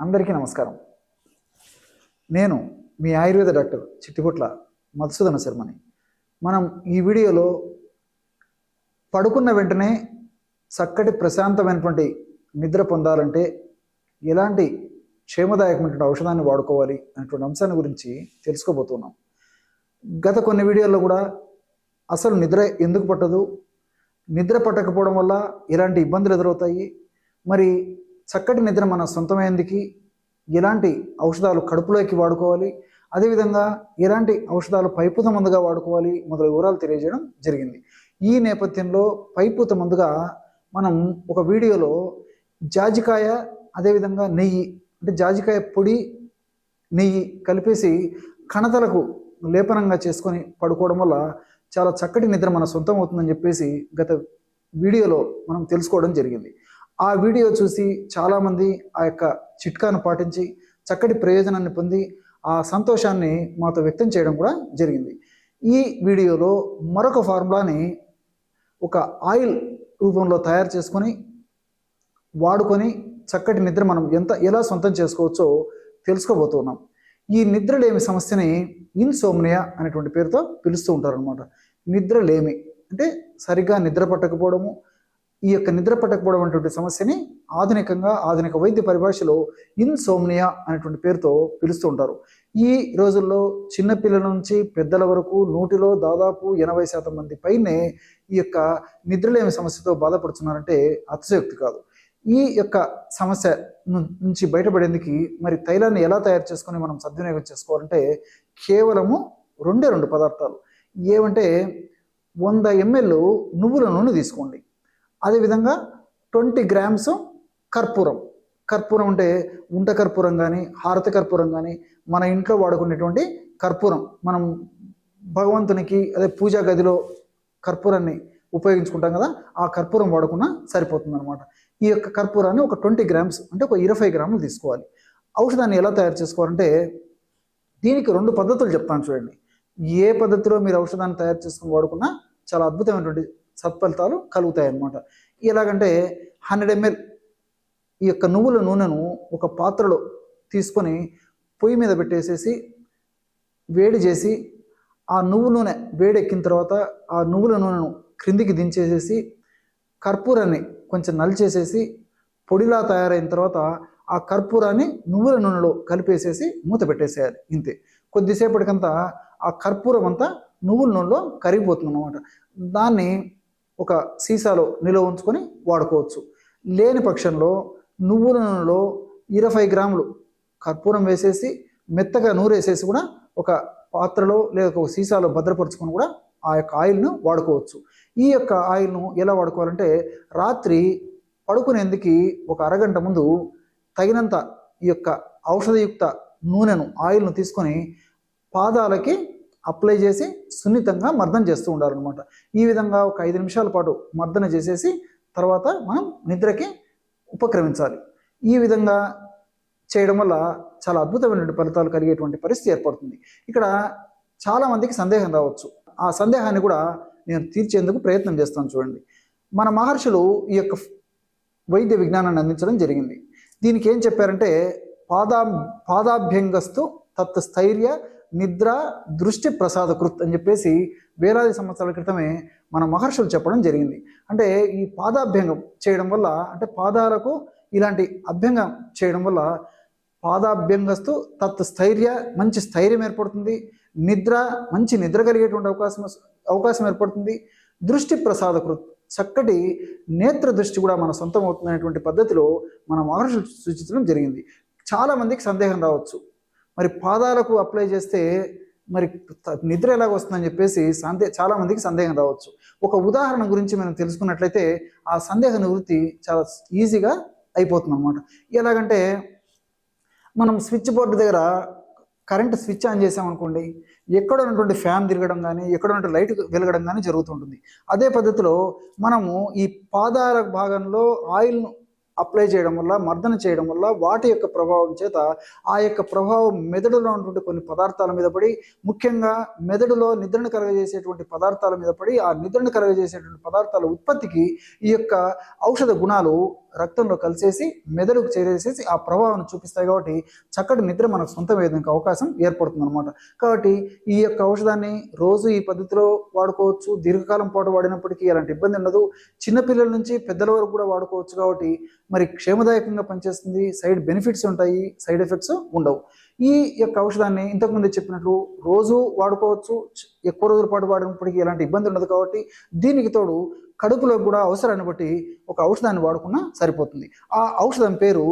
అందరికీ నమస్కారం. నేను మీ ఆయుర్వేద డాక్టర్ చిట్టిపుట్ల మధుసూదన శర్మని. మనం ఈ వీడియోలో పడుకున్న వెంటనే చక్కటి ప్రశాంతమైనటువంటి నిద్ర పొందాలంటే ఎలాంటి క్షేమదాయకమైనటువంటి ఔషధాన్ని వాడుకోవాలి అనేటువంటి అంశాన్ని గురించి తెలుసుకోబోతున్నాం. గత కొన్ని వీడియోల్లో కూడా అసలు నిద్ర ఎందుకు పట్టదు, నిద్ర పట్టకపోవడం వల్ల ఎలాంటి ఇబ్బందులు ఎదురవుతాయి, మరి చక్కటి నిద్ర మన సొంతమైందికి ఎలాంటి ఔషధాలు కడుపులోకి వాడుకోవాలి, అదేవిధంగా ఎలాంటి ఔషధాలు పైపూత మందుగా వాడుకోవాలి మొదలగు వివరాలు తెలియజేయడం జరిగింది. ఈ నేపథ్యంలో పైపూత మందుగా మనం ఒక వీడియోలో జాజికాయ అదేవిధంగా నెయ్యి, అంటే జాజికాయ పొడి నెయ్యి కలిపేసి కణతలకు లేపనంగా చేసుకొని పడుకోవడం వల్ల చాలా చక్కటి నిద్ర మన సొంతం అవుతుందని చెప్పేసి గత వీడియోలో మనం తెలుసుకోవడం జరిగింది. ఆ వీడియో చూసి చాలామంది ఆ యొక్క చిట్కాను పాటించి చక్కటి ప్రయోజనాన్ని పొంది ఆ సంతోషాన్ని మాతో వ్యక్తం చేయడం కూడా జరిగింది. ఈ వీడియోలో మరొక ఫార్ములాని ఒక ఆయిల్ రూపంలో తయారు చేసుకొని వాడుకొని చక్కటి నిద్ర మనం ఎలా సొంతం చేసుకోవచ్చో తెలుసుకోబోతున్నాం. ఈ నిద్రలేమి సమస్యని ఇన్సోమ్నియా అనేటువంటి పేరుతో పిలుస్తూ ఉంటారు అనమాట. నిద్రలేమి అంటే సరిగ్గా నిద్ర పట్టకపోవడము. ఈ యొక్క నిద్ర పట్టకపోవడం అనేటువంటి సమస్యని ఆధునిక వైద్య పరిభాషలో ఇన్సోమ్నియా అనేటువంటి పేరుతో పిలుస్తూ ఉంటారు. ఈ రోజుల్లో చిన్నపిల్లల నుంచి పెద్దల వరకు 100లో దాదాపు 80% మంది పైనే ఈ యొక్క నిద్రలేమి సమస్యతో బాధపడుతున్నారంటే అతిశయోక్తి కాదు. ఈ యొక్క సమస్య నుంచి బయటపడేందుకు మరి తైలాన్ని ఎలా తయారు చేసుకొని మనం సద్వినియోగం చేసుకోవాలంటే కేవలము 2 పదార్థాలు. ఏమంటే 100 ml నువ్వుల నూనె తీసుకోండి. అదేవిధంగా 20 grams కర్పూరం అంటే ఉంట కర్పూరం కానీ హారతి కర్పూరం కానీ మన ఇంట్లో వాడుకునేటువంటి కర్పూరం, మనం భగవంతునికి అదే పూజా గదిలో కర్పూరాన్ని ఉపయోగించుకుంటాం కదా, ఆ కర్పూరం వాడుకున్నా సరిపోతుంది అనమాట. ఈ యొక్క కర్పూరాన్ని ఒక 20 grams అంటే ఒక 20 గ్రాములు తీసుకోవాలి. ఔషధాన్ని ఎలా తయారు చేసుకోవాలంటే దీనికి 2 పద్ధతులు చెప్తాను చూడండి. ఏ పద్ధతిలో మీరు ఔషధాన్ని తయారు చేసుకుని వాడుకున్నా చాలా అద్భుతమైనటువంటి సత్ఫలితాలు కలుగుతాయి అన్నమాట. ఎలాగంటే 100 ml ఈ యొక్క నువ్వుల నూనెను ఒక పాత్రలో తీసుకొని పొయ్యి మీద పెట్టేసేసి వేడి చేసి ఆ నువ్వుల నూనె వేడెక్కిన తర్వాత ఆ నువ్వుల నూనెను క్రిందికి దించేసేసి కర్పూరాన్ని కొంచెం నలిచేసేసి పొడిలా తయారైన తర్వాత ఆ కర్పూరాన్ని నువ్వుల నూనెలో కలిపేసేసి మూత పెట్టేసేయాలి. ఇంతే. కొద్దిసేపటికంతా ఆ కర్పూరం అంతా నువ్వుల నూనెలో కరిగిపోతుంది అన్నమాట. దాన్ని ఒక సీసాలో నిల్వ ఉంచుకొని వాడుకోవచ్చు. లేని పక్షంలో నువ్వుల నూనెలో 20 గ్రాములు కర్పూరం వేసేసి మెత్తగా నూరేసేసి కూడా ఒక పాత్రలో లేదా ఒక సీసాలో భద్రపరుచుకొని కూడా ఆ యొక్క ఆయిల్ను వాడుకోవచ్చు. ఈ యొక్క ఆయిల్ను ఎలా వాడుకోవాలంటే రాత్రి పడుకునేందుకు ఒక అరగంట ముందు తగినంత ఈ యొక్క ఔషధయుక్త నూనెను ఆయిల్ను తీసుకొని పాదాలకి అప్లై చేసి సున్నితంగా మర్దన చేస్తూ ఉండాలన్నమాట. ఈ విధంగా ఒక 5 నిమిషాల పాటు మర్దన చేసేసి తర్వాత మనం నిద్రకి ఉపక్రమించాలి. ఈ విధంగా చేయడం వల్ల చాలా అద్భుతమైనటువంటి ఫలితాలు కలిగేటువంటి పరిస్థితి ఏర్పడుతుంది. ఇక్కడ చాలామందికి సందేహం రావచ్చు. ఆ సందేహాన్ని కూడా నేను తీర్చేందుకు ప్రయత్నం చేస్తాను చూడండి. మన మహర్షులు ఈ యొక్క వైద్య విజ్ఞానాన్ని అందించడం జరిగింది. దీనికి ఏం చెప్పారంటే పాదాభ్యంగస్తు తత్ స్థైర్య నిద్ర దృష్టి ప్రసాదకృత్ అని చెప్పేసి వేలాది సంవత్సరాల క్రితమే మన మహర్షులు చెప్పడం జరిగింది. అంటే ఈ పాదాభ్యంగం చేయడం వల్ల, అంటే పాదాలకు ఇలాంటి అభ్యంగం చేయడం వల్ల పాదాభ్యంగస్తు తత్ స్థైర్య మంచి స్థైర్యం ఏర్పడుతుంది, నిద్ర మంచి నిద్ర కలిగేటువంటి అవకాశం ఏర్పడుతుంది, దృష్టి ప్రసాదకృత్ చక్కటి నేత్ర దృష్టి కూడా మన సొంతం అవుతుందనేటువంటి పద్ధతిలో మన మహర్షులు సూచించడం జరిగింది. చాలామందికి సందేహం రావచ్చు, మరి పాదాలకు అప్లై చేస్తే మరి నిద్ర ఎలాగ వస్తుందని చెప్పేసి చాలామందికి సందేహం రావచ్చు. ఒక ఉదాహరణ గురించి మనం తెలుసుకున్నట్లయితే ఆ సందేహ నివృత్తి చాలా ఈజీగా అయిపోతుంది అన్నమాట. ఎలాగంటే మనం స్విచ్ బోర్డు దగ్గర కరెంట్ స్విచ్ ఆన్ చేసామనుకోండి, ఎక్కడ ఉన్నటువంటి ఫ్యాన్ తిరగడం కానీ ఎక్కడ ఉన్నటువంటి లైట్ వెలగడం కానీ జరుగుతుంటుంది. అదే పద్ధతిలో మనము ఈ పాదాల భాగంలో ఆయిల్ను అప్లై చేయడం వల్ల, మర్దన చేయడం వల్ల వాటి యొక్క ప్రభావం చేత ఆ యొక్క ప్రభావం మెదడులో ఉన్నటువంటి కొన్ని పదార్థాల మీద పడి, ముఖ్యంగా మెదడులో నిద్రను కలుగజేసేటువంటి పదార్థాల మీద పడి ఆ నిద్రను కలుగజేసేటువంటి పదార్థాల ఉత్పత్తికి ఈ యొక్క ఔషధ గుణాలు రక్తంలో కలిసేసి మెదడుకు చేరేసేసి ఆ ప్రభావాన్ని చూపిస్తాయి. కాబట్టి చక్కటి నిద్ర మనకు సొంతం అయ్యేందుకు అవకాశం ఏర్పడుతుంది అనమాట. కాబట్టి ఈ యొక్క ఔషధాన్ని రోజు ఈ పద్ధతిలో వాడుకోవచ్చు. దీర్ఘకాలం పాటు వాడినప్పటికీ ఎలాంటి ఇబ్బంది ఉండదు. చిన్నపిల్లల నుంచి పెద్దల వరకు కూడా వాడుకోవచ్చు. కాబట్టి మరి క్షేమదాయకంగా పనిచేస్తుంది. సైడ్ బెనిఫిట్స్ ఉంటాయి, సైడ్ ఎఫెక్ట్స్ ఉండవు. ఈ యొక్క ఔషధాన్ని ఇంతకుముందు చెప్పినట్లు రోజు వాడుకోవచ్చు. ఎక్కువ రోజుల పాటు వాడినప్పటికీ ఎలాంటి ఇబ్బంది ఉండదు. కాబట్టి దీనికి తోడు కడుపులో కూడా అవసరాన్ని బట్టి ఒక ఔషధాన్ని వాడుకున్నా సరిపోతుంది. ఆ ఔషధం పేరు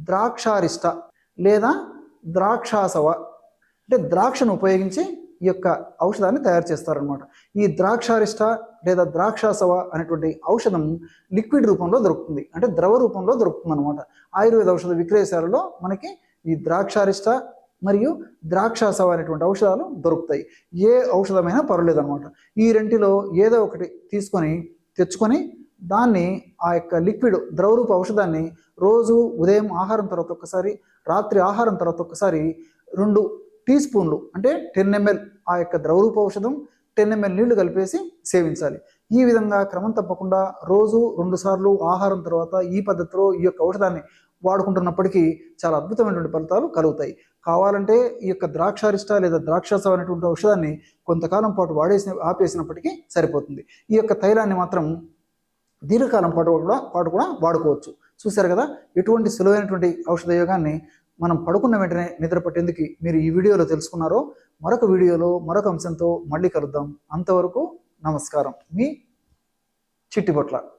ద్రాక్షారిష్ట లేదా ద్రాక్షాసవ. అంటే ద్రాక్షను ఉపయోగించి ఈ యొక్క ఔషధాన్ని తయారు చేస్తారనమాట. ఈ ద్రాక్షారిష్ట లేదా ద్రాక్షాసవ అనేటువంటి ఔషధం లిక్విడ్ రూపంలో దొరుకుతుంది, అంటే ద్రవ రూపంలో దొరుకుతుంది అనమాట. ఆయుర్వేద ఔషధ విక్రయశాలలో మనకి ఈ ద్రాక్షారిష్ట మరియు ద్రాక్షాసవ అనేటువంటి ఔషధాలు దొరుకుతాయి. ఏ ఔషధమైనా పర్వాలేదు అనమాట. ఈ రెంటిలో ఏదో ఒకటి తెచ్చుకొని దాన్ని ఆ యొక్క లిక్విడ్ ద్రవరూప ఔషధాన్ని రోజు ఉదయం ఆహారం తర్వాత ఒకసారి, రాత్రి ఆహారం తర్వాత ఒకసారి 2 టీ స్పూన్లు అంటే 10 ml ఆ యొక్క ద్రవరూప ఔషధం, 10 ml నీళ్లు కలిపేసి సేవించాలి. ఈ విధంగా క్రమం తప్పకుండా రోజు 2 సార్లు ఆహారం తర్వాత ఈ పద్ధతిలో ఈ యొక్క ఔషధాన్ని వాడుకుంటున్నప్పటికీ చాలా అద్భుతమైనటువంటి ఫలితాలు కలుగుతాయి. కావాలంటే ఈ యొక్క ద్రాక్షారిష్ట లేదా ద్రాక్షాసవ అనేటువంటి ఔషధాన్ని కొంతకాలం పాటు ఆపేసినప్పటికీ సరిపోతుంది. ఈ యొక్క తైలాన్ని మాత్రం దీర్ఘకాలం పాటు కూడా వాడుకోవచ్చు. చూశారు కదా, ఎటువంటి సులువైనటువంటి ఔషధ యోగాన్ని మనం పడుకున్న వెంటనే నిద్ర పట్టేందుకు మీరు ఈ వీడియోలో తెలుసుకున్నారో. మరొక వీడియోలో మరొక అంశంతో మళ్ళీ కలుద్దాం. అంతవరకు నమస్కారం. మీ చిట్టిబొట్ల.